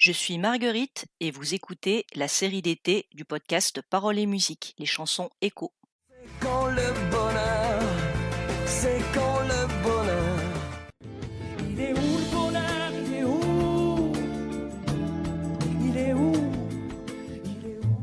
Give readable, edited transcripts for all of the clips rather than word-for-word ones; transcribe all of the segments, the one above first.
Je suis Marguerite et vous écoutez la série d'été du podcast Paroles et musique, les chansons écho. Quand le bonheur, c'est quand le bonheur. Il est où le bonheur? Il est où? Il est où? Il est où?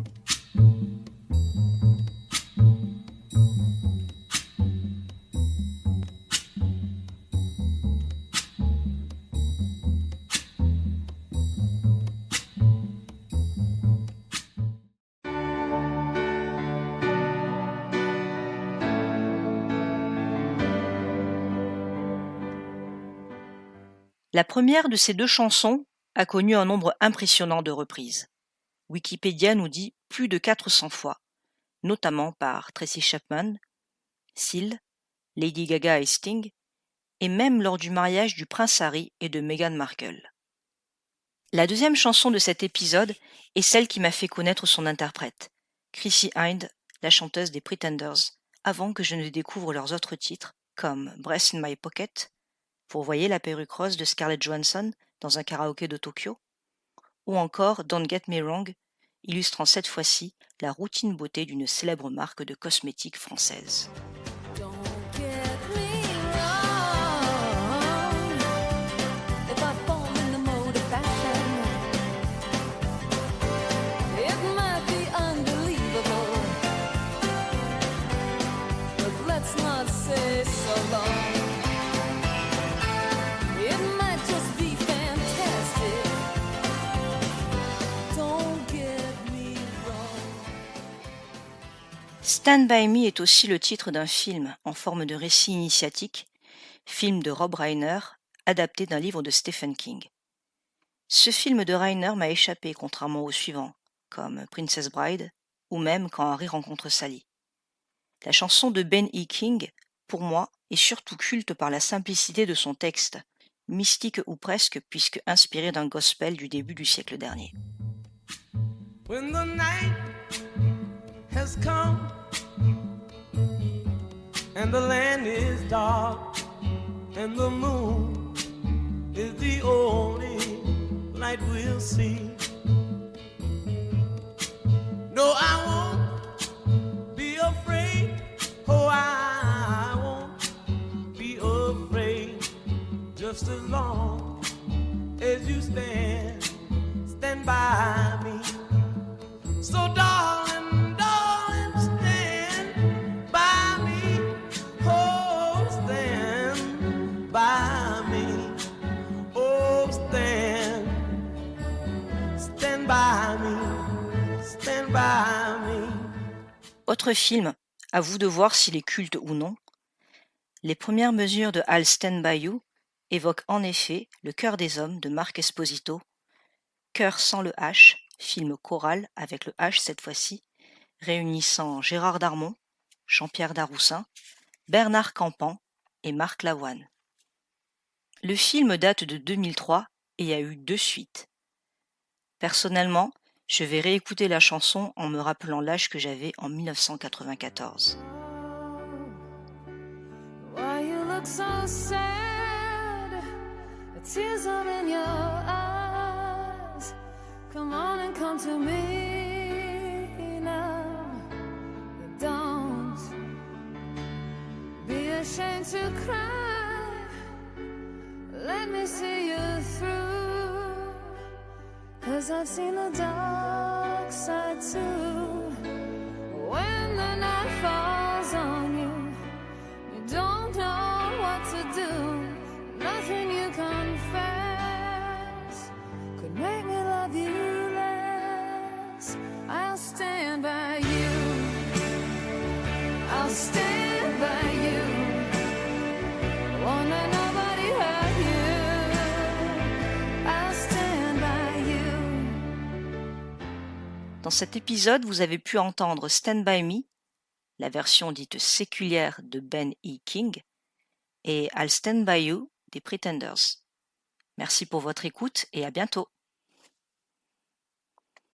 La première de ces deux chansons a connu un nombre impressionnant de reprises. Wikipédia nous dit plus de 400 fois, notamment par Tracy Chapman, Seal, Lady Gaga et Sting, et même lors du mariage du prince Harry et de Meghan Markle. La deuxième chanson de cet épisode est celle qui m'a fait connaître son interprète, Chrissie Hynde, la chanteuse des Pretenders, avant que je ne découvre leurs autres titres, comme Breath in My Pocket, pour Voyer la perruque rose de Scarlett Johansson dans un karaoké de Tokyo, ou encore Don't Get Me Wrong, illustrant cette fois-ci la routine beauté d'une célèbre marque de cosmétiques française. Don't get me wrong. If I fall in the mode of fashion, it might be unbelievable, but let's not say so long. It might just be fantastic. Don't get me wrong. Stand By Me est aussi le titre d'un film en forme de récit initiatique, film de Rob Reiner, adapté d'un livre de Stephen King. Ce film de Reiner m'a échappé contrairement aux suivants, comme Princess Bride ou même Quand Harry rencontre Sally. La chanson de Ben E. King, pour moi, est surtout culte par la simplicité de son texte, mystique ou presque puisque inspiré d'un gospel du début du siècle dernier. When the night has come and the land is dark and the moon is the only light we'll see. No, I won't be afraid. Oh, I won't be afraid. Just as long as you stand by me. So darling, darling, stand by me. Oh, stand by me. Oh, stand by me. Stand by me. Autre film, à vous de voir s'il est culte ou non. Les premières mesures de I'll Stand By You évoquent en effet Le cœur des hommes de Marc Esposito, Cœur sans le H, film choral avec le H cette fois-ci, réunissant Gérard Darmon, Jean-Pierre Daroussin, Bernard Campan et Marc Lavoine. Le film date de 2003 et a eu 2 suites. Personnellement, je vais réécouter la chanson en me rappelant l'âge que j'avais en 1994. Why you look so sad? The tears are in your eyes. Come on and come to me now. Don't be ashamed to cry. Let me see you through. 'Cause I've seen the dark side too. When the night falls on you, you don't know what to do. Nothing you confess could make me love you less. I'll stand by you. I'll stand by you. Won't let nobody hurt you. I'll stand by you. Dans cet épisode, vous avez pu entendre Stand By Me, la version dite séculière de Ben E. King, et I'll Stand By You des Pretenders. Merci pour votre écoute et à bientôt.